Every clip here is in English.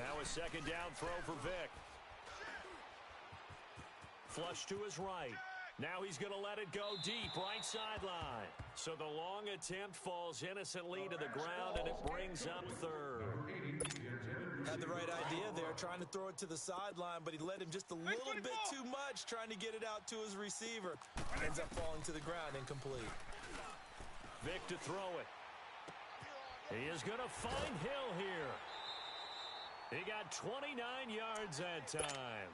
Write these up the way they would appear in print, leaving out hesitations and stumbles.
Now a second down throw for Vick. Flush to his right. Now he's going to let it go deep, right sideline. So the long attempt falls innocently to the ground, and it brings up third. Had the right idea there, trying to throw it to the sideline, but he led him just a little bit too much, trying to get it out to his receiver. Ends up falling to the ground, incomplete. Vick to throw it. He is going to find Hill here. He got 29 yards that time.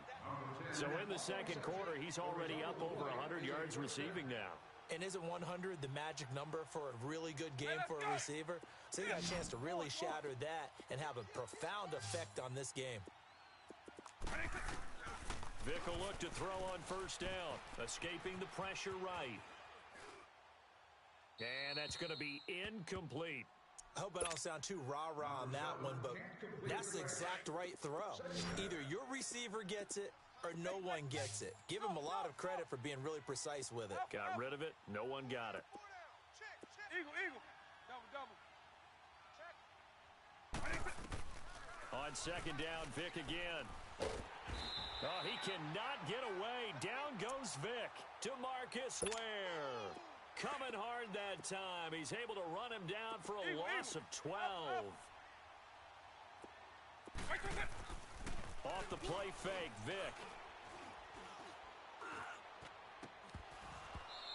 So in the second quarter, he's already up over 100 yards receiving now. And isn't 100 the magic number for a really good game for a receiver? So he got a chance to really shatter that and have a profound effect on this game. Vick will look to throw on first down, escaping the pressure right. And that's going to be incomplete. I hope I don't sound too rah-rah on that one, but that's the exact right throw. Either your receiver gets it or no one gets it. Give him a lot of credit for being really precise with it. Got rid of it. No one got it. Eagle, eagle. Double, double. On second down, Vick again. Oh, he cannot get away. Down goes Vick. DeMarcus Ware. Coming hard that time. He's able to run him down for a loss of 12. Off the play fake, Vick.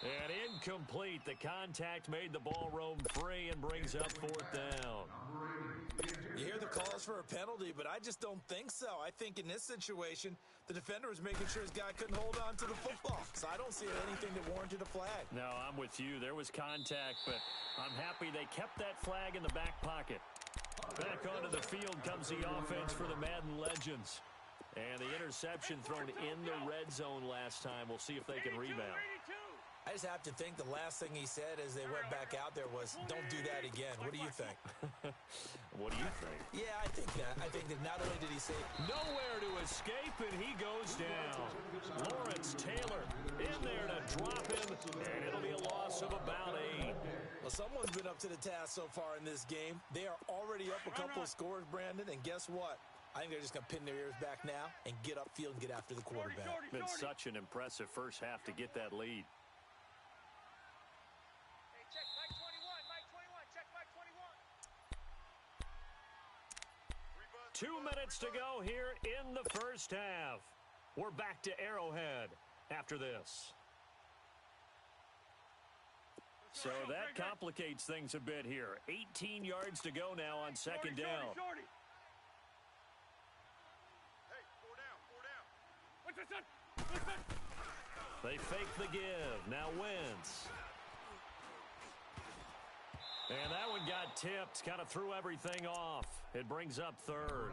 And incomplete. The contact made the ball roam free and brings up fourth down. You hear the calls for a penalty, but I just don't think so. I think in this situation, the defender was making sure his guy couldn't hold on to the football. So I don't see anything that warranted a flag. No, I'm with you. There was contact, but I'm happy they kept that flag in the back pocket. Back onto the field comes the offense for the Madden Legends. And the interception thrown in the red zone last time. We'll see if they can rebound. I just have to think the last thing he said as they went back out there was, don't do that again. What do you think? What do you think? Yeah, I think that. I think that not only did he say nowhere to escape, and he goes down. Lawrence Taylor in there to drop him, and it'll be a loss of about 8. Well, someone's been up to the task so far in this game. They are already up a couple of scores, Brandon, and guess what? I think they're just going to pin their ears back now and get upfield and get after the quarterback. It's been such an impressive first half to get that lead. Check Mike 21, Mike 21, check Mike 21. 2 minutes to go here in the first half. We're back to Arrowhead after this. So that complicates things a bit here. 18 yards to go now on second down. Hey, 4 down, 4 down. What's this, son? They fake the give. Now Wentz. And that one got tipped, kind of threw everything off. It brings up third.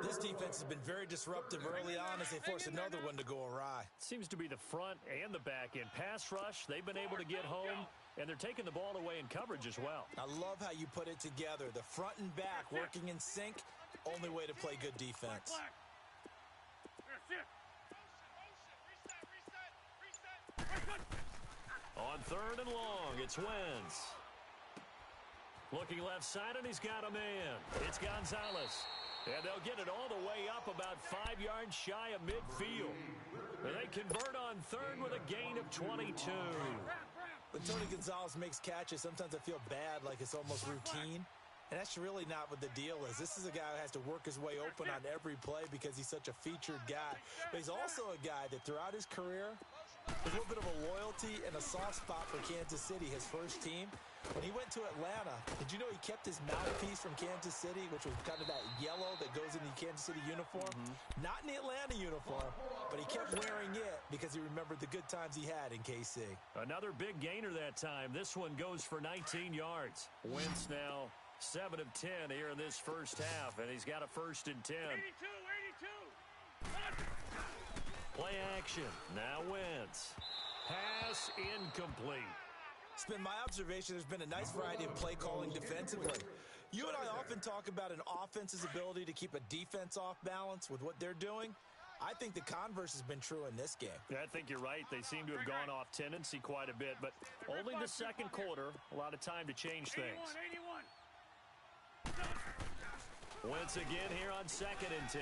This defense has been very disruptive early on as they force another one to go awry. Seems to be the front and the back end. Pass rush, they've been able to get home, and they're taking the ball away in coverage as well. I love how you put it together. The front and back working in sync, only way to play good defense. On third and long, it's Wentz. Looking left side, and he's got a man. It's Gonzalez. And they'll get it all the way up about 5 yards shy of midfield. And they convert on third with a gain of 22. When Tony Gonzalez makes catches, sometimes I feel bad, like it's almost routine. And that's really not what the deal is. This is a guy who has to work his way open on every play because he's such a featured guy. But he's also a guy that throughout his career, there's a little bit of a loyalty and a soft spot for Kansas City, his first team. When he went to Atlanta, did you know he kept his mouthpiece from Kansas City, which was kind of that yellow that goes in the Kansas City uniform? Not in the Atlanta uniform, but he kept wearing it because he remembered the good times he had in KC. Another big gainer that time. This one goes for 19 yards. Wentz now 7 of 10 here in this first half, and he's got a 1st and 10. 82, 82. Play action. Now Wentz. Pass incomplete. It's been my observation there's been a nice variety of play calling defensively. You and I often talk about an offense's ability to keep a defense off balance with what they're doing. I think the converse has been true in this game. Yeah, I think you're right. They seem to have gone off tendency quite a bit, but only the second quarter, a lot of time to change things. 81, 81. Wentz again here on 2nd and 10.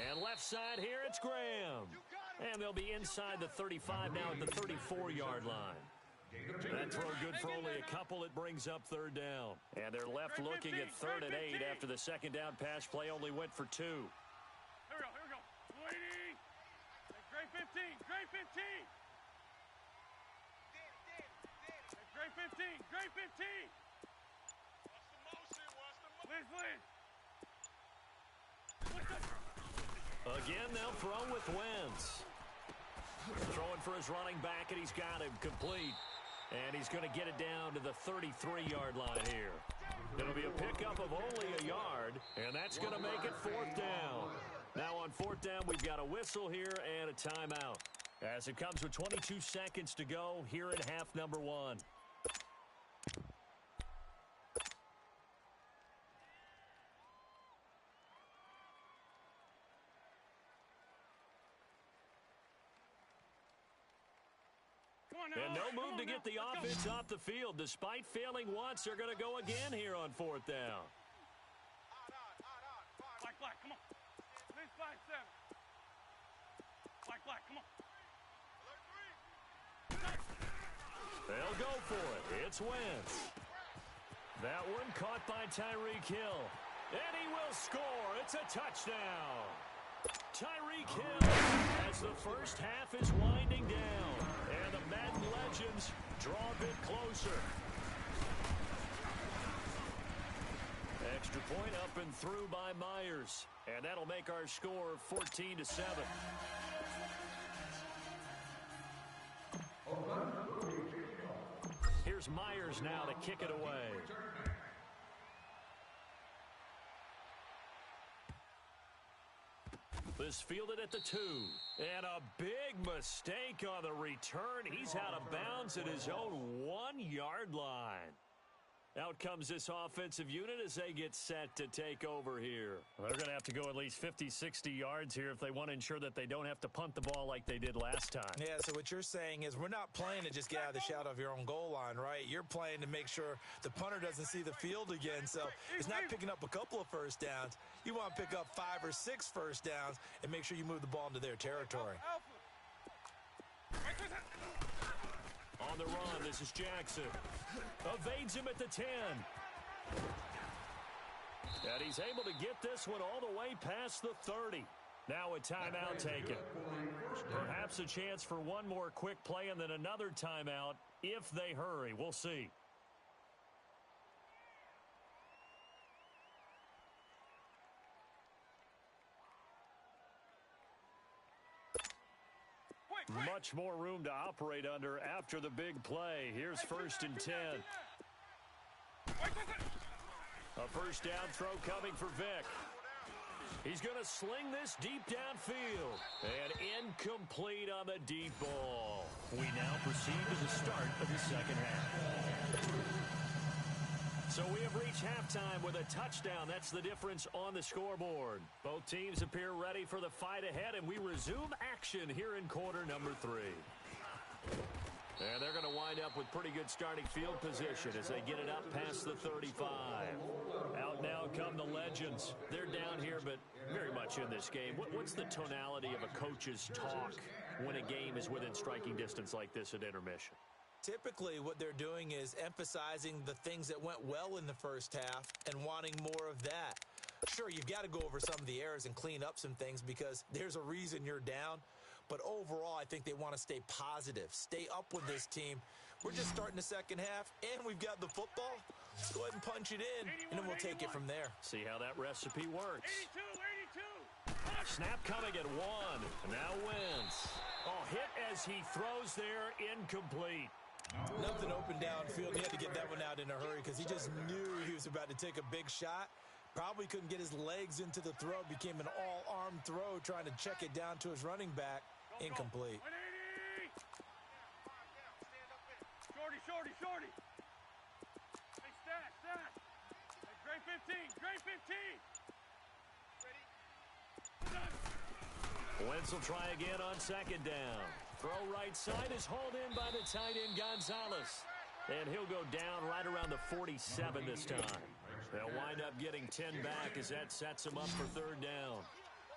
And left side here, it's Graham. And they'll be inside the 35 now at the 34-yard line. That throw good for only a couple. It brings up 3rd down. And they're left looking at 3rd and 8 after the 2nd down pass play only went for 2. Here we go. Waiting. Great 15. Great 15. Great 15. Great 15. Again, they'll throw with Wentz. Throwing for his running back, and he's got him complete. And he's going to get it down to the 33-yard line here. It'll be a pickup of only a yard, and that's going to make it 4th down. Now on 4th down, we've got a whistle here and a timeout. As it comes with 22 seconds to go here in half number 1. And no move to get the offense off the field. Despite failing once, they're going to go again here on 4th down. Black, come on. Please, 5-7. Black, come on. They'll go for it. It's Wentz. That one caught by Tyreek Hill. And he will score. It's a touchdown. Tyreek Hill as the first half is winding down. And the Madden Legends draw a bit closer. Extra point up and through by Myers. And that'll make our score 14-7. Here's Myers now to kick it away. This fielded at the 2. And a big mistake on the return. He's out of bounds at his own 1-yard line. Out comes this offensive unit as they get set to take over here. Well, they're going to have to go at least 50, 60 yards here if they want to ensure that they don't have to punt the ball like they did last time. Yeah, so what you're saying is we're not playing to just get out of the shadow of your own goal line, right? You're playing to make sure the punter doesn't see the field again. So it's not picking up a couple of first downs. You want to pick up 5 or 6 first downs and make sure you move the ball into their territory. On the run, this is Jackson. Evades him at the 10. And he's able to get this one all the way past the 30. Now a timeout taken. Perhaps a chance for one more quick play and then another timeout if they hurry. We'll see. Much more room to operate under after the big play. Here's 1st and 10. A first down throw coming for Vick. He's going to sling this deep downfield. And incomplete on the deep ball. We now proceed to the start of the second half. So we have reached halftime with a touchdown. That's the difference on the scoreboard. Both teams appear ready for the fight ahead, and we resume action here in quarter number 3. And they're going to wind up with pretty good starting field position as they get it up past the 35. Out now come the Legends. They're down here, but very much in this game. What's the tonality of a coach's talk when a game is within striking distance like this at intermission? Typically, what they're doing is emphasizing the things that went well in the first half and wanting more of that. Sure, you've got to go over some of the errors and clean up some things because there's a reason you're down. But overall, I think they want to stay positive, stay up with this team. We're just starting the second half, and we've got the football. Let's go ahead and punch it in, and then we'll take it from there. See how that recipe works. 82. Snap coming at 1. Now Wentz. Oh, hit as he throws there, incomplete. Nothing open downfield. He had to get that one out in a hurry because he just knew he was about to take a big shot. Probably couldn't get his legs into the throw. Became an all-arm throw trying to check it down to his running back. Incomplete. Shorty. Hey, stack. Hey, great 15. Wentz will try again on 2nd down. Throw right side is hauled in by the tight end Gonzalez. And he'll go down right around the 47 this time. They'll wind up getting 10 back as that sets them up for third down.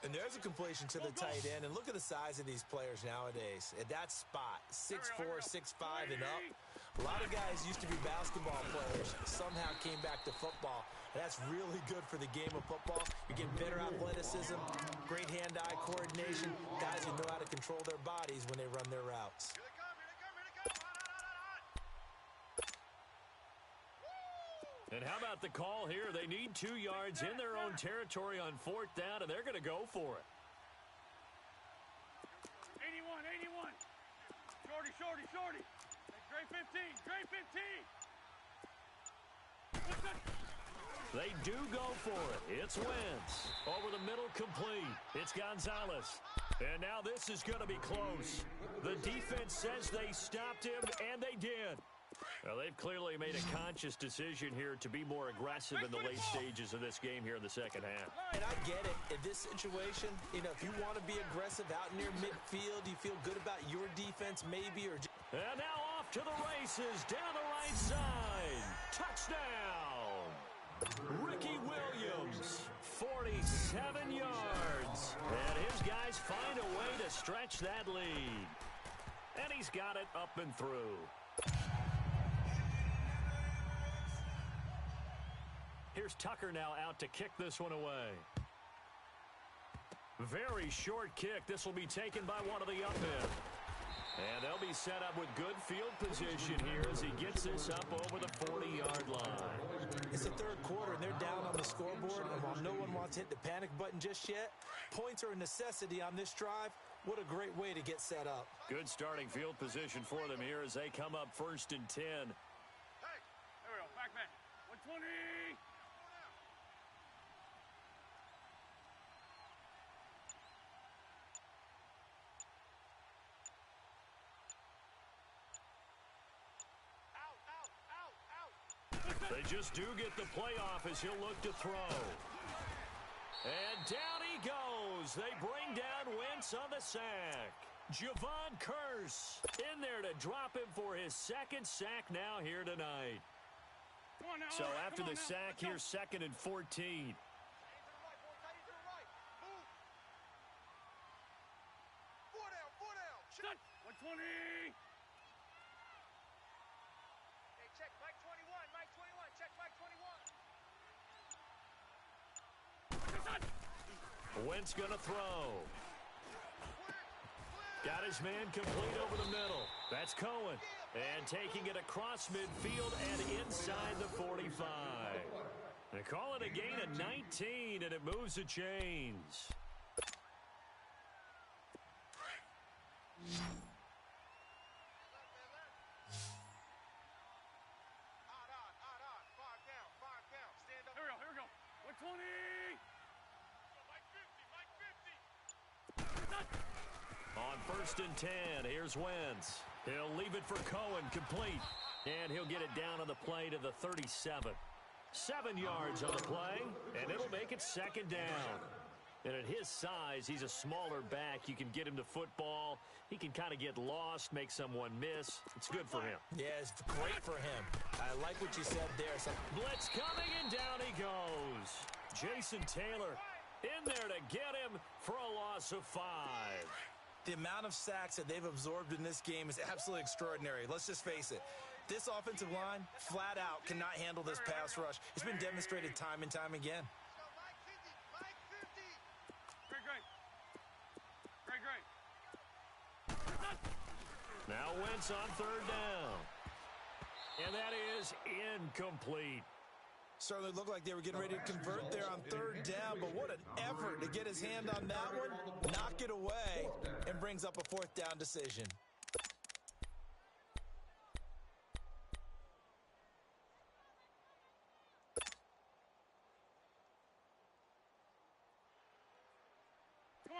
And there's a completion to the tight end. And look at the size of these players nowadays. At that spot, 6'4", 6'5", and up. A lot of guys used to be basketball players, somehow came back to football. And that's really good for the game of football. You're getting better athleticism, great hand-eye coordination, guys who know how to control their bodies when they run their routes. And how about the call here? They need 2 yards in their own territory on fourth down, and they're going to go for it. 81, 81. Shorty, shorty, shorty. Great 15, great 15. They do go for it. It's Wentz. Over the middle, complete. It's Gonzalez. And now this is going to be close. The defense says they stopped him, and they did. Well, they've clearly made a conscious decision here to be more aggressive in the late stages of this game here in the second half. And I get it. In this situation, if you want to be aggressive out near midfield, you feel good about your defense maybe. And now off to the races down the right side. Touchdown. Ricky Williams, 47 yards. And his guys find a way to stretch that lead. And he's got it up and through. Here's Tucker now out to kick this one away. Very short kick. This will be taken by one of the up men. And they'll be set up with good field position here as he gets this up over the 40-yard line. It's the third quarter, and they're down on the scoreboard. And while no one wants to hit the panic button just yet, points are a necessity on this drive. What a great way to get set up. Good starting field position for them here as they come up 1st and 10. Hey, there we go, back man. 120. They just do get the playoff as he'll look to throw. And down he goes. They bring down Wentz on the sack. Javon Curse in there to drop him for his second sack now here tonight. So after the sack, here's 2nd and 14. 120. Wentz gonna throw. Got his man complete over the middle. That's Cohen. And taking it across midfield and inside the 45. They call it a gain of 19, and it moves the chains. Here we go. 120. On 1st and 10, here's Wentz. He'll leave it for Cohen, complete. And he'll get it down on the play to the 37. 7 yards on the play, and it'll make it 2nd down. And at his size, he's a smaller back. You can get him to football. He can kind of get lost, make someone miss. It's good for him. Yeah, it's great for him. I like what you said there. Blitz coming, and down he goes. Jason Taylor in there to get him for a loss of 5. The amount of sacks that they've absorbed in this game is absolutely extraordinary. Let's just face it. This offensive line, flat out, cannot handle this pass rush. It's been demonstrated time and time again. Great. Now Wentz on 3rd down. And that is incomplete. Certainly looked like they were getting ready to convert there on 3rd down, but what an effort to get his hand on that one, knock it away, and brings up a 4th down decision.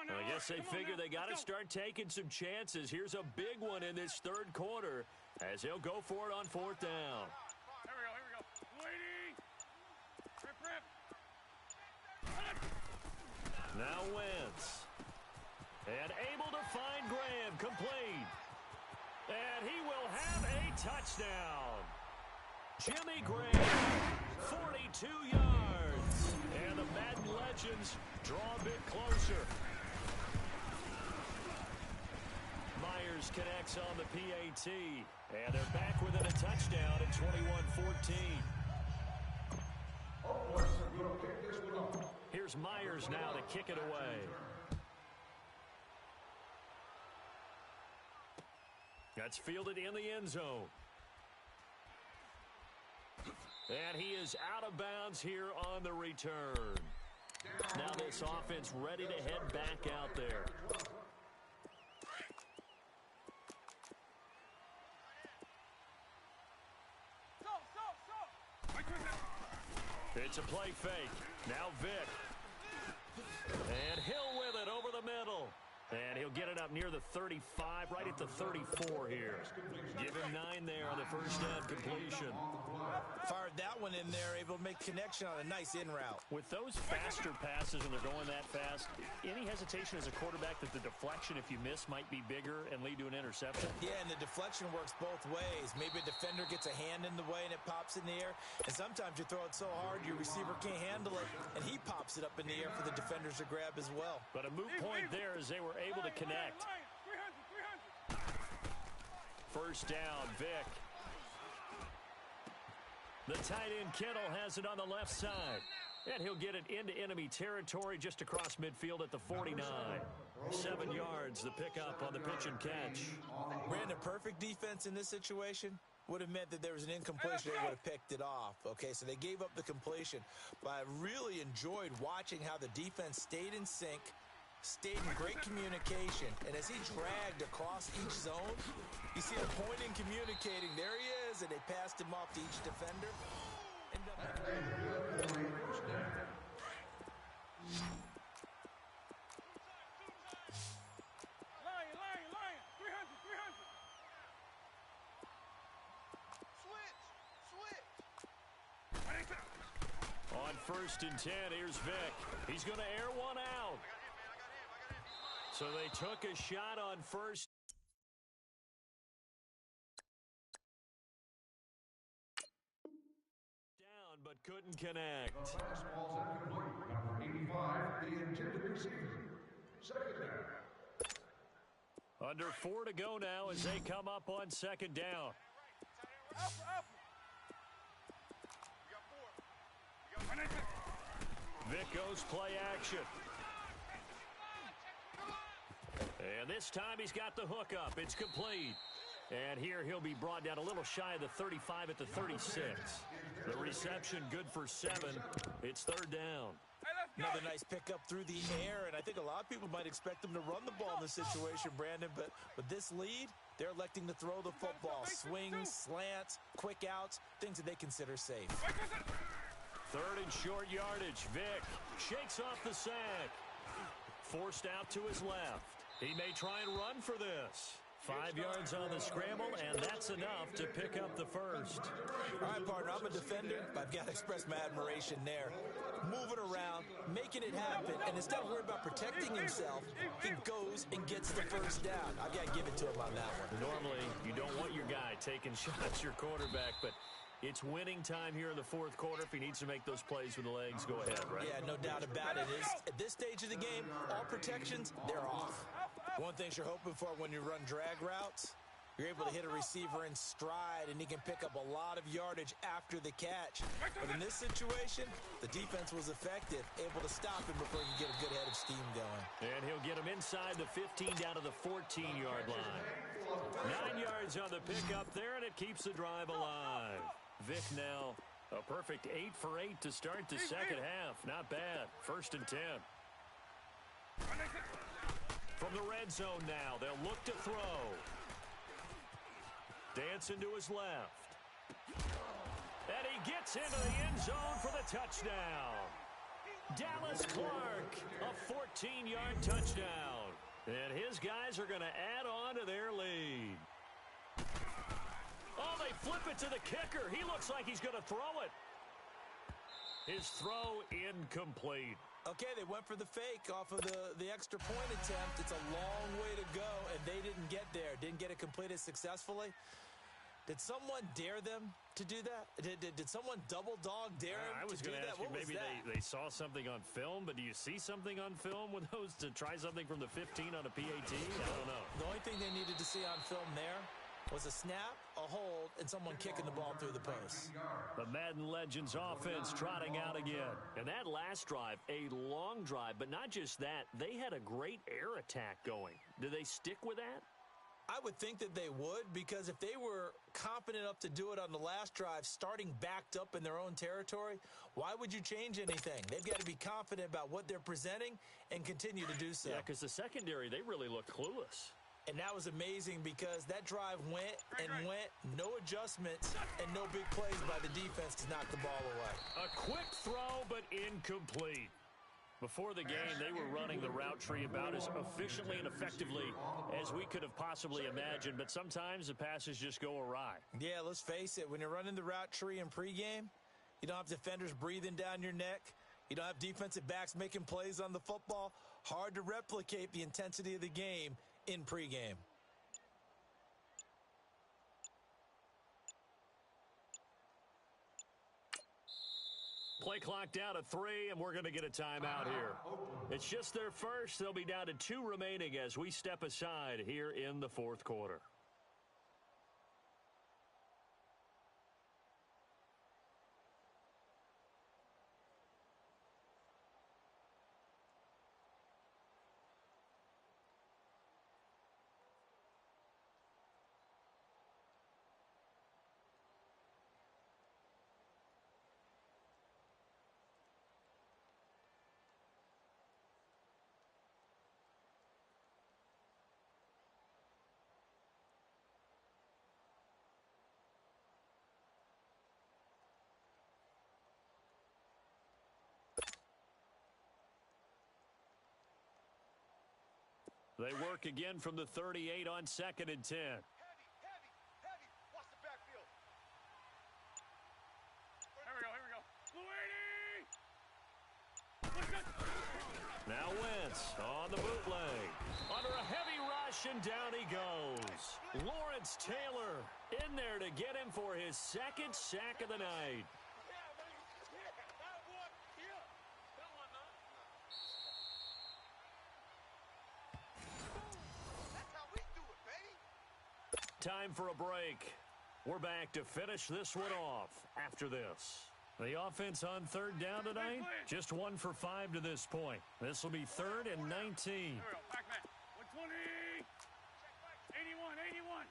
I guess they figure they got to start taking some chances. Here's a big one in this 3rd quarter as he'll go for it on 4th down. Here we go. Waiting. Rip. Now Wentz. And able to find Graham, complete. And he will have a touchdown. Jimmy Graham 42 yards. And the Madden legends draw a bit closer. Myers connects on the PAT. And they're back within a touchdown at 21-14. Here's Myers now to kick it away. That's fielded in the end zone. And he is out of bounds here on the return. Now this offense ready to head back out there. It's a play fake. Now Vick. And Hill with it over the middle. And he'll get it up near the 35, right at the 34 here. Give him 9 there on the first down completion. Fired that one in there, able to make connection on a nice in route. With those faster passes when they're going that fast, any hesitation as a quarterback that the deflection, if you miss, might be bigger and lead to an interception? Yeah, and the deflection works both ways. Maybe a defender gets a hand in the way and it pops in the air. And sometimes you throw it so hard your receiver can't handle it, and he pops it up in the air for the defenders to grab as well. But a moot point there as they were able to connect. 300. First down, Vick. The tight end Kittle has it on the left side. And he'll get it into enemy territory just across midfield at the 49. 7 yards, the pickup on the pitch and catch. Brandon, perfect defense in this situation would have meant that there was an incompletion. They would have picked it off. Okay, so they gave up the completion. But I really enjoyed watching how the defense stayed in sync, stayed in great communication. And as he dragged across each zone, you see him pointing, communicating. There he is, and they passed him off to each defender. Lion. 300. Switch. On first and 10, here's Vick. He's going to air one out. So they took a shot on first. Down, but couldn't connect. Under 4 to go now as they come up on second down. Vick goes play action. And this time he's got the hook up. It's complete. And here he'll be brought down a little shy of the 35 at the 36. The reception good for 7. It's third down. Another nice pickup through the air, and I think a lot of people might expect them to run the ball in this situation, Brandon, but with this lead, they're electing to throw the football. Swings, slants, quick outs, things that they consider safe. Third and short yardage. Vick shakes off the sack. Forced out to his left. He may try and run for this. 5 yards on the scramble, and that's enough to pick up the first. All right, partner, I'm a defender, but I've got to express my admiration there. Moving around, making it happen, and instead of worrying about protecting himself, he goes and gets the first down. I've got to give it to him on that one. Normally, you don't want your guy taking shots, your quarterback, but it's winning time here in the fourth quarter. If he needs to make those plays with the legs, go ahead, right? Yeah, no doubt about it. At this stage of the game, all protections, they're off. One thing you're hoping for when you run drag routes, you're able to hit a receiver in stride, and he can pick up a lot of yardage after the catch. But in this situation, the defense was effective, able to stop him before he can get a good head of steam going. And he'll get him inside the 15 down to the 14-yard line. 9 yards on the pickup there, and it keeps the drive alive. Vick now a perfect 8 for 8 to start the second half. Not bad. First and 10. From the red zone now, they'll look to throw. Dancing to his left. And he gets into the end zone for the touchdown. Dallas Clark, a 14-yard touchdown. And his guys are going to add on to their lead. Oh, they flip it to the kicker. He looks like he's going to throw it. His throw incomplete. Okay, they went for the fake off of the extra point attempt. It's a long way to go, and they didn't get there. Didn't get it completed successfully. Did someone dare them to do that? Did someone double dog dare him I was to do going to that? ask you, What was maybe that? they saw something on film, but do you see something on film with those to try something from the 15 on a PAT? I don't know. The only thing they needed to see on film there was a snap, a hold, and someone kicking the ball through the post. The Madden Legends offense trotting out again. And that last drive, a long drive, but not just that. They had a great air attack going. Do they stick with that? I would think that they would, because if they were confident enough to do it on the last drive, starting backed up in their own territory, why would you change anything? They've got to be confident about what they're presenting and continue to do so. Yeah, because the secondary, they really looked clueless. And that was amazing because that drive went and went, no adjustments, and no big plays by the defense to knock the ball away. A quick throw, but incomplete. Before the game, they were running the route tree about as efficiently and effectively as we could have possibly imagined, but sometimes the passes just go awry. Yeah, let's face it. When you're running the route tree in pregame, you don't have defenders breathing down your neck. You don't have defensive backs making plays on the football. Hard to replicate the intensity of the game in pregame. Play clock down to 3, and we're going to get a timeout here. It's just their first. They'll be down to 2 remaining as we step aside here in the fourth quarter. They work again from the 38 on 2nd and 10. Heavy. Watch the backfield. Here we go. Louis! Now Wentz on the bootleg. Under a heavy rush, and down he goes. Lawrence Taylor in there to get him for his 2nd sack of the night. Time for a break. We're back to finish this one off after this. The offense on 3rd down tonight, just 1 for 5 to this point. This will be 3rd and 19. Here we go. Back man. 120. 81.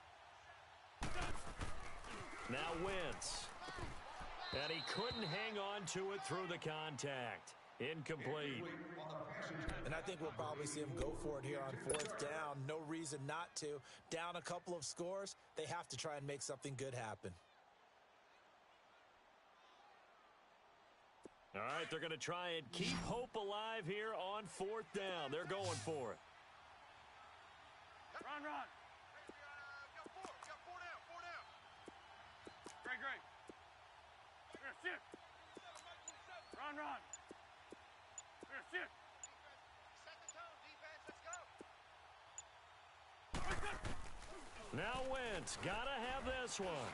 Now Wentz. And he couldn't hang on to it through the contact. Incomplete. And I think we'll probably see him go for it here on 4th down. No reason not to. Down a couple of scores, they have to try and make something good happen. All right, they're going to try and keep hope alive here on 4th down. They're going for it. Run. Got four down. Great. Here, sit. Run. Here, sit. Set the tone, defense. Let's go. Now Wentz, gotta have this one.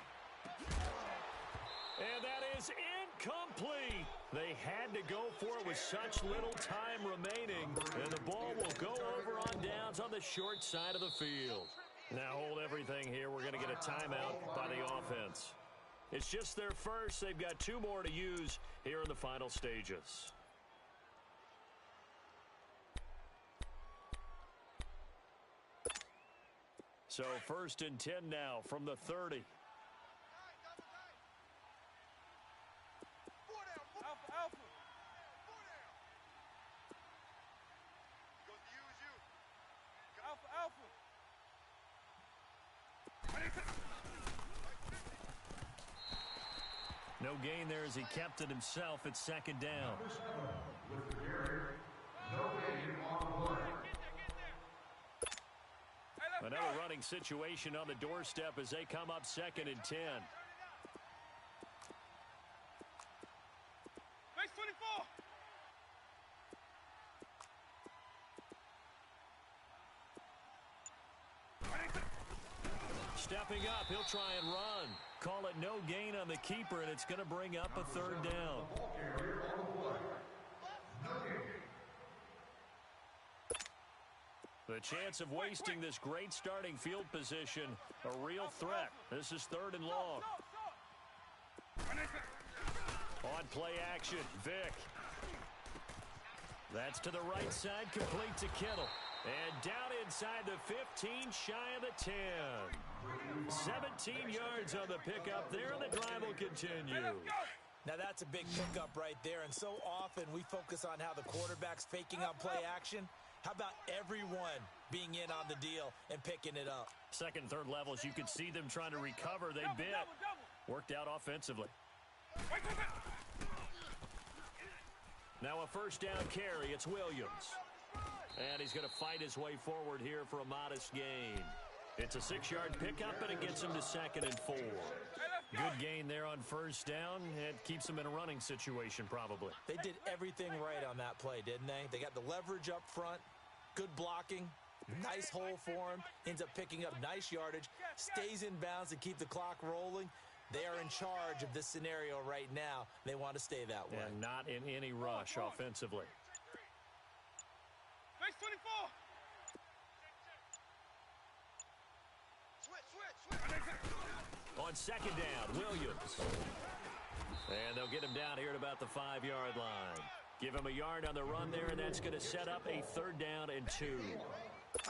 And that is incomplete. They had to go for it with such little time remaining. And the ball will go over on downs on the short side of the field. Now hold everything here. We're going to get a timeout by the offense. It's just their first. They've got 2 more to use here in the final stages. So 1st and 10 now from the 30. Alpha. No gain there as he kept it himself at 2nd down. Another running situation on the doorstep as they come up 2nd and 10. Base 24. stepping up. He'll try and run. Call it no gain on the keeper, and it's going to bring up a third down. The chance of wasting this great starting field position, a real threat. This is 3rd and long. On play action, Vick. That's to the right side, complete to Kittle. And down inside the 15, shy of the 10. 17 yards on the pickup there, and the drive will continue. Now that's a big pickup right there, and so often we focus on how the quarterback's faking on play action. How about everyone being in on the deal and picking it up? Second and third levels, you could see them trying to recover. They bit. Worked out offensively. Now a first down carry. It's Williams. And he's going to fight his way forward here for a modest gain. It's a 6-yard pickup, and it gets him to 2nd and 4. Good gain there on first down. It keeps him in a running situation, probably. They did everything right on that play, didn't they? They got the leverage up front, good blocking, nice hole for him, ends up picking up nice yardage, stays in bounds to keep the clock rolling. They are in charge of this scenario right now. They want to stay that way. And not in any rush offensively. Base 24. On second down, Williams. And they'll get him down here at about the 5-yard line. Give him a yard on the run there, and that's going to set up a 3rd down and 2.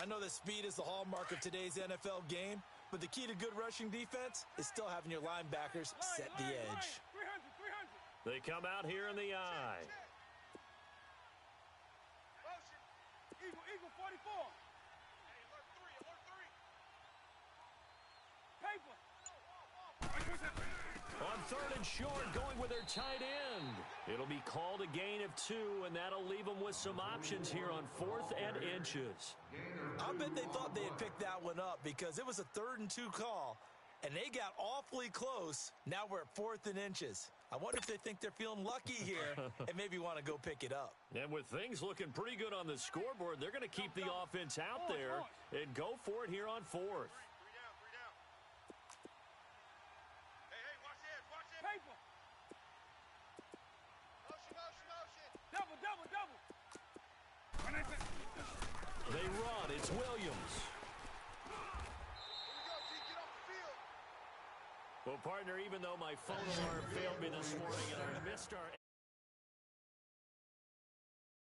I know that speed is the hallmark of today's NFL game, but the key to good rushing defense is still having your linebackers set the edge. 300. They come out here in the eye. Eagle 44. Paper. On 3rd and short, going with their tight end. It'll be called a gain of 2, and that'll leave them with some options here on 4th and inches. I'll bet they thought they had picked that one up because it was a 3rd and 2 call, and they got awfully close. Now we're at 4th and inches. I wonder if they think they're feeling lucky here and maybe want to go pick it up. And with things looking pretty good on the scoreboard, they're going to keep the offense out there and go for it here on 4th. They run. It's Williams. Well, partner, even though my phone alarm failed me this morning and I missed our